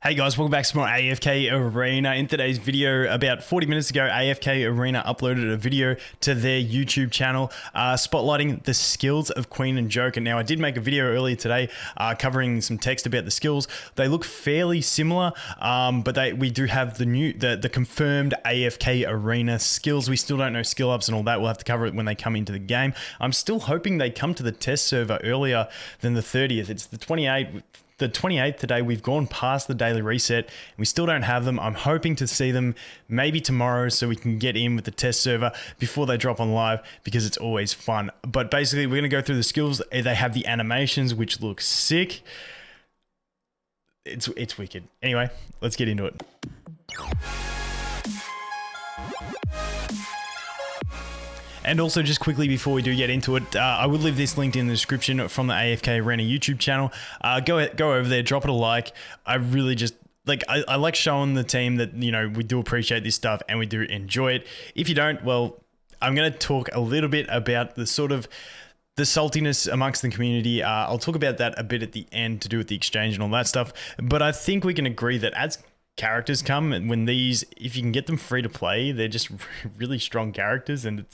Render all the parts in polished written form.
Hey guys, welcome back to more AFK Arena. In today's video, about 40 minutes ago, AFK Arena uploaded a video to their YouTube channel spotlighting the skills of Queen and Joker. Now, I did make a video earlier today covering some text about the skills. They look fairly similar, but we do have the confirmed AFK Arena skills. We still don't know skill ups and all that. We'll have to cover it when they come into the game. I'm still hoping they come to the test server earlier than the 30th. It's the 28th today. We've gone past the daily reset. We still don't have them. I'm hoping to see them maybe tomorrow so we can get in with the test server before they drop on live, because it's always fun. But basically, we're going to go through the skills. They have the animations, which look sick. It's wicked. Anyway, let's get into it. And also, just quickly before we do get into it, I will leave this linked in the description from the AFK Arena YouTube channel. Go over there, drop it a like. I really just I like showing the team that, you know, we do appreciate this stuff and we do enjoy it. If you don't, well, I'm going to talk a little bit about the saltiness amongst the community. I'll talk about that a bit at the end to do with the exchange and all that stuff. But I think we can agree that as characters come, and when if you can get them free to play, they're just really strong characters, and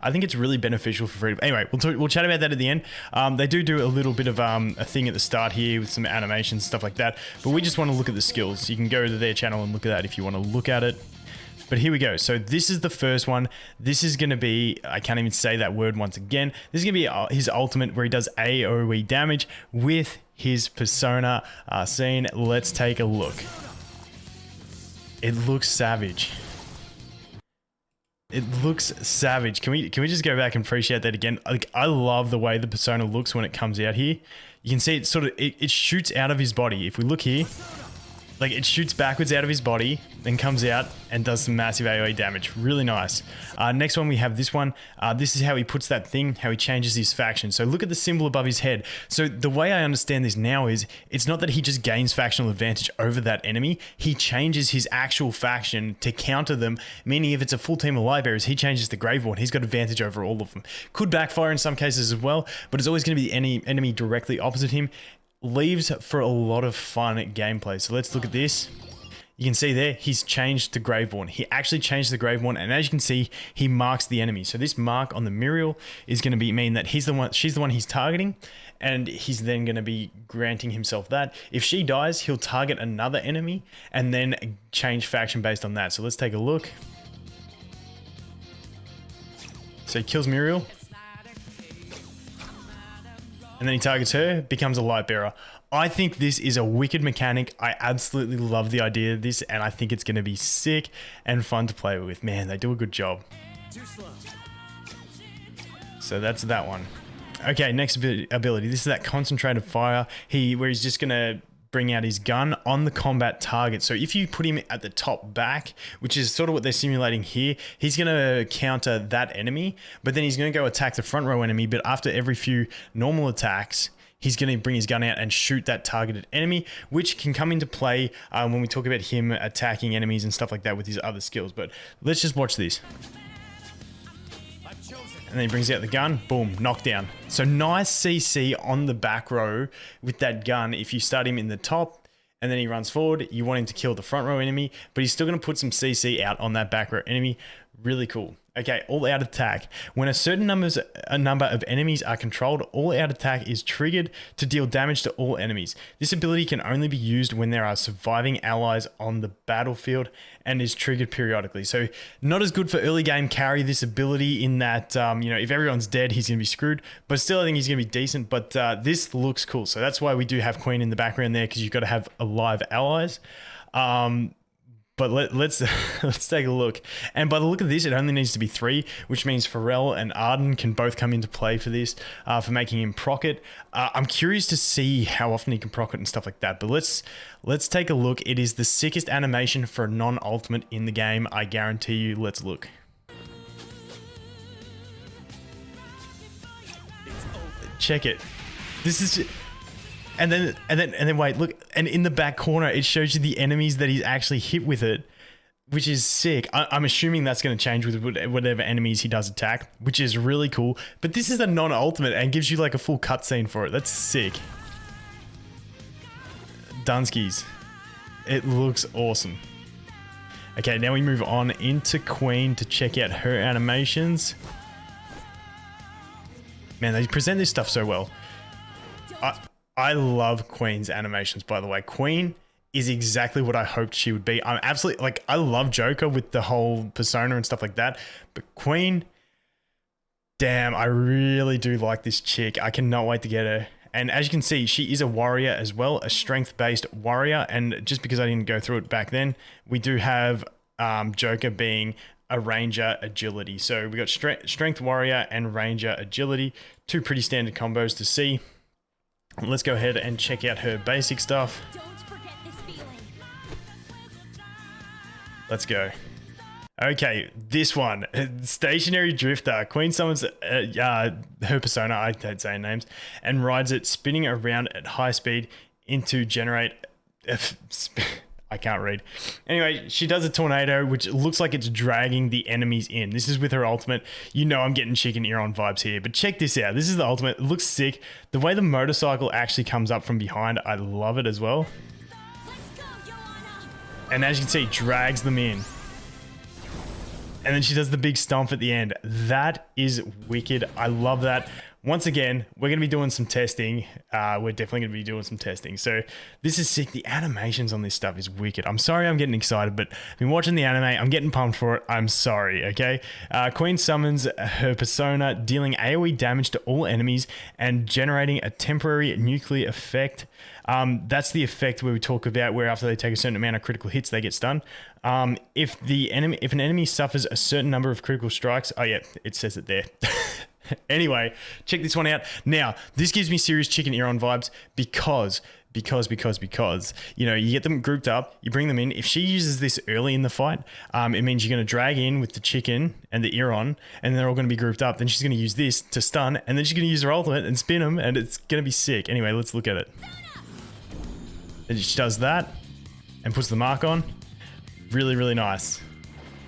I think it's really beneficial for free to play. Anyway, we'll chat about that at the end. They do a little bit of a thing at the start here with some animations, stuff like that, but we just want to look at the skills. You can go to their channel and look at that if you want to look at it. But here we go. So this is the first one. This is going to be, I can't even say that word once again. This is going to be his ultimate, where he does AOE damage with his persona scene. Let's take a look. It looks savage. It looks savage. Can we just go back and appreciate that again? Like, I love the way the persona looks when it comes out here. You can see it shoots out of his body. If we look here, like, it shoots backwards out of his body, then comes out and does some massive AoE damage. Really nice. Next one, we have this one. This is how he puts that thing, how he changes his faction. So look at the symbol above his head. So the way I understand this now is, it's not that he just gains factional advantage over that enemy. He changes his actual faction to counter them, meaning if it's a full team of Light-Bearers, he changes the Graveborn. He's got advantage over all of them. Could backfire in some cases as well, but it's always going to be the enemy directly opposite him. Leaves for a lot of fun gameplay. So let's look at this. You can see there, he's changed to Graveborn. He actually changed the Graveborn, and as you can see, he marks the enemy. So this mark on the Muriel is going to mean that she's the one he's targeting, and he's then going to be granting himself that. If she dies, he'll target another enemy and then change faction based on that. So let's take a look. So he kills Muriel, and then he targets her, becomes a light bearer. I think this is a wicked mechanic. I absolutely love the idea of this, and I think it's going to be sick and fun to play with. Man, they do a good job. So that's that one. Okay, next ability. This is that concentrated fire, where he's just going to bring out his gun on the combat target. So if you put him at the top back, which is sort of what they're simulating here, he's going to counter that enemy, but then he's going to go attack the front row enemy. But after every few normal attacks, he's going to bring his gun out and shoot that targeted enemy, which can come into play when we talk about him attacking enemies and stuff like that with his other skills. But let's just watch this. And then he brings out the gun, boom, knockdown. So nice CC on the back row with that gun. If you start him in the top and then he runs forward, you want him to kill the front row enemy, but he's still going to put some CC out on that back row enemy. Really cool. Okay, all out attack. When a certain number of enemies are controlled, all out attack is triggered to deal damage to all enemies. This ability can only be used when there are surviving allies on the battlefield and is triggered periodically. So not as good for early game carry, this ability, in that, you know, if everyone's dead, he's going to be screwed, but still I think he's going to be decent. But this looks cool. So that's why we do have Queen in the background there, because you've got to have alive allies. But let's take a look. And by the look of this, it only needs to be 3, which means Pharrell and Arden can both come into play for this, for making him proc it. I'm curious to see how often he can proc it and stuff like that. But let's take a look. It is the sickest animation for a non-ultimate in the game, I guarantee you. Let's look. Check it. This is. And then wait, look, and in the back corner, it shows you the enemies that he's actually hit with it, which is sick. I'm assuming that's going to change with whatever enemies he does attack, which is really cool. But this is a non-ultimate and gives you like a full cutscene for it. That's sick. Dunskies. It looks awesome. Okay, now we move on into Queen to check out her animations. Man, they present this stuff so well. I love Queen's animations, by the way. Queen is exactly what I hoped she would be. I'm absolutely, like, I love Joker with the whole persona and stuff like that. But Queen, damn, I really do like this chick. I cannot wait to get her. And as you can see, she is a warrior as well, a strength-based warrior. And just because I didn't go through it back then, we do have Joker being a ranger agility. So we got strength warrior and ranger agility, two pretty standard combos to see. Let's go ahead and check out her basic stuff. Let's go. Okay, this one, Stationary Drifter. Queen summons her persona, I don't say names, and rides it spinning around at high speed into generate... I can't read. Anyway, she does a tornado, which looks like it's dragging the enemies in. This is with her ultimate. You know I'm getting Chicken Ear on vibes here, but check this out. This is the ultimate. It looks sick. The way the motorcycle actually comes up from behind, I love it as well. And as you can see, drags them in. And then she does the big stomp at the end. That is wicked. I love that. Once again, we're going to be doing some testing. We're definitely going to be doing some testing. So this is sick. The animations on this stuff is wicked. I'm sorry I'm getting excited, but I've been watching the anime. I'm getting pumped for it. I'm sorry, okay? Queen summons her persona, dealing AoE damage to all enemies and generating a temporary nuclear effect. That's the effect where we talk about where after they take a certain amount of critical hits, they get stunned. If an enemy suffers a certain number of critical strikes, oh yeah, it says it there. Anyway, check this one out. Now, this gives me serious Chicken Ear on vibes because, you know, you get them grouped up, you bring them in. If she uses this early in the fight, it means you're going to drag in with the chicken and the ear on, and they're all going to be grouped up. Then she's going to use this to stun, and then she's going to use her ultimate and spin them, and it's going to be sick. Anyway, let's look at it. And she does that and puts the mark on. Really, really nice.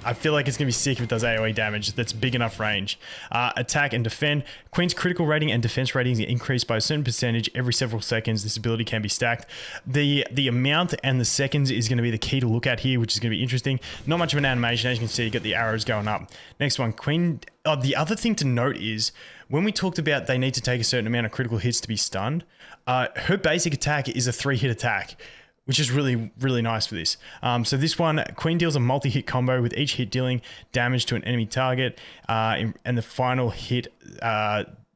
I feel like it's going to be sick if it does AoE damage that's big enough range. Attack and defend. Queen's critical rating and defense ratings are increased by a certain percentage every several seconds. This ability can be stacked. The amount and the seconds is going to be the key to look at here, which is going to be interesting. Not much of an animation. As you can see, you got the arrows going up. Next one, Queen. Oh, the other thing to note is when we talked about they need to take a certain amount of critical hits to be stunned, her basic attack is a 3-hit attack, which is really, really nice for this. So this one, Queen deals a multi-hit combo with each hit dealing damage to an enemy target, and the final hit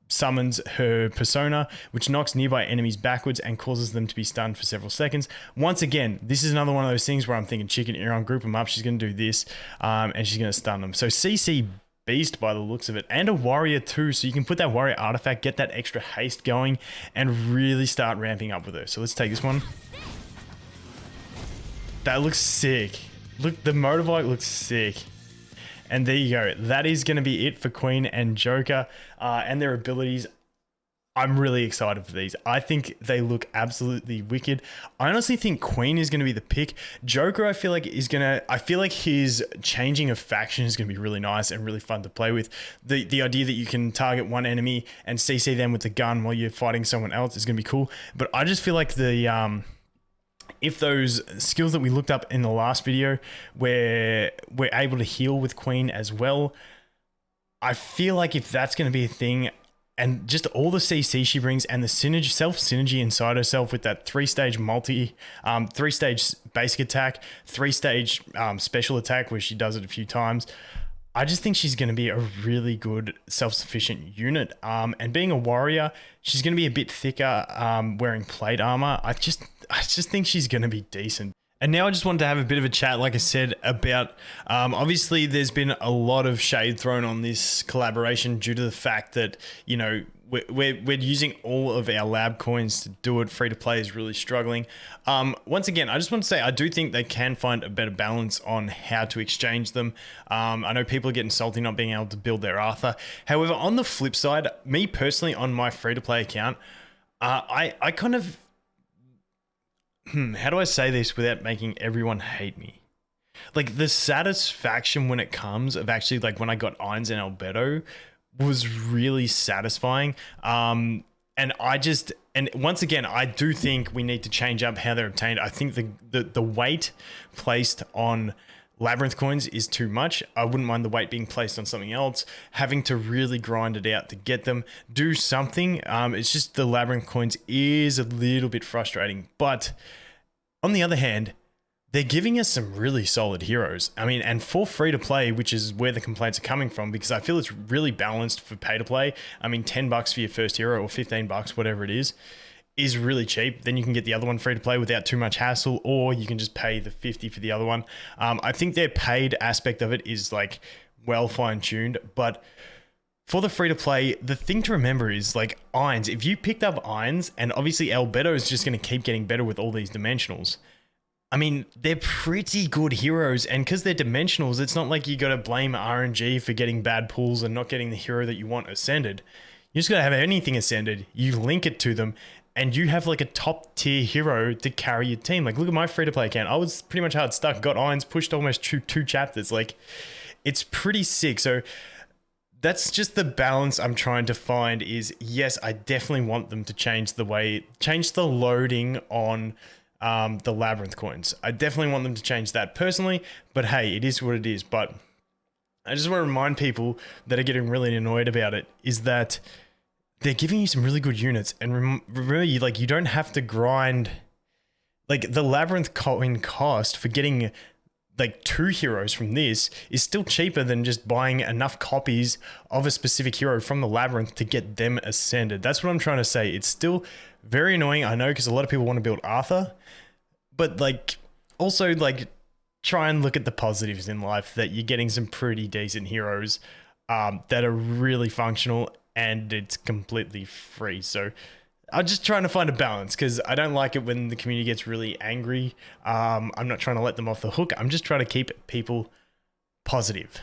summons her persona, which knocks nearby enemies backwards and causes them to be stunned for several seconds. Once again, this is another one of those things where I'm thinking Chicken Ear on, group them up, she's going to do this, and she's going to stun them. So CC Beast by the looks of it, and a warrior too, so you can put that warrior artifact, get that extra haste going, and really start ramping up with her. So let's take this one. That looks sick. Look, the motorbike looks sick. And there you go. That is going to be it for Queen and Joker and their abilities. I'm really excited for these. I think they look absolutely wicked. I honestly think Queen is going to be the pick. Joker, I feel like his changing of faction is going to be really nice and really fun to play with. The idea that you can target one enemy and CC them with the gun while you're fighting someone else is going to be cool. But I just feel like if those skills that we looked up in the last video where we're able to heal with Queen as well, I feel like if that's going to be a thing, and just all the CC she brings and the self-synergy inside herself with that 3-stage three-stage basic attack, 3-stage special attack where she does it a few times, I just think she's going to be a really good self-sufficient unit. And being a warrior, she's going to be a bit thicker, wearing plate armor. I just think she's going to be decent. And now I just wanted to have a bit of a chat, like I said, about, obviously there's been a lot of shade thrown on this collaboration due to the fact that, you know, we're using all of our lab coins to do it. Free to play is really struggling. Once again, I just want to say I do think they can find a better balance on how to exchange them. I know people are getting salty not being able to build their Arthur. However, on the flip side, me personally on my free to play account, I kind of, how do I say this without making everyone hate me? Like the satisfaction when it comes of actually like when I got Irons and Albedo was really satisfying. And And once again, I do think we need to change up how they're obtained. I think the weight placed on Labyrinth coins is too much. I wouldn't mind the weight being placed on something else, having to really grind it out to get them, do something. It's just the Labyrinth coins is a little bit frustrating. But on the other hand, they're giving us some really solid heroes. I mean, and for free to play, which is where the complaints are coming from, because I feel it's really balanced for pay to play. I mean, $10 for your first hero or $15, whatever it is really cheap. Then you can get the other one free to play without too much hassle, or you can just pay the 50 for the other one. I think their paid aspect of it is like well fine-tuned, but for the free to play, the thing to remember is like Irons. If you picked up Irons, and obviously Albedo is just going to keep getting better with all these dimensionals. I mean, they're pretty good heroes, and because they're dimensionals, it's not like you got to blame RNG for getting bad pulls and not getting the hero that you want ascended. You just got to have anything ascended, you link it to them, and you have like a top tier hero to carry your team. Like, look at my free to play account. I was pretty much hard stuck, got Irons, pushed almost two chapters. Like, it's pretty sick. So that's just the balance I'm trying to find is, yes, I definitely want them to change the loading on the Labyrinth coins. I definitely want them to change that personally, but hey, it is what it is. But I just want to remind people that are getting really annoyed about it is that they're giving you some really good units, and remember, you don't have to grind. Like, the Labyrinth coin cost for getting like 2 heroes from this is still cheaper than just buying enough copies of a specific hero from the Labyrinth to get them ascended. That's what I'm trying to say. It's still very annoying, I know, because a lot of people want to build Arthur, but like, also like, try and look at the positives in life, that you're getting some pretty decent heroes that are really functional, and it's completely free. So I'm just trying to find a balance, because I don't like it when the community gets really angry. I'm not trying to let them off the hook. I'm just trying to keep people positive.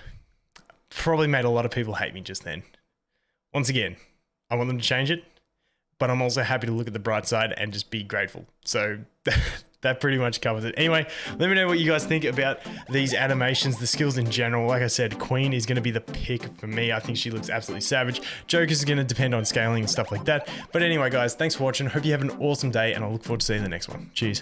Probably made a lot of people hate me just then. Once again, I want them to change it, but I'm also happy to look at the bright side and just be grateful. So that pretty much covers it. Anyway, let me know what you guys think about these animations, the skills in general. Like I said, Queen is going to be the pick for me. I think she looks absolutely savage. Joker's going to depend on scaling and stuff like that. But anyway, guys, thanks for watching. Hope you have an awesome day, and I look forward to seeing you in the next one. Cheers.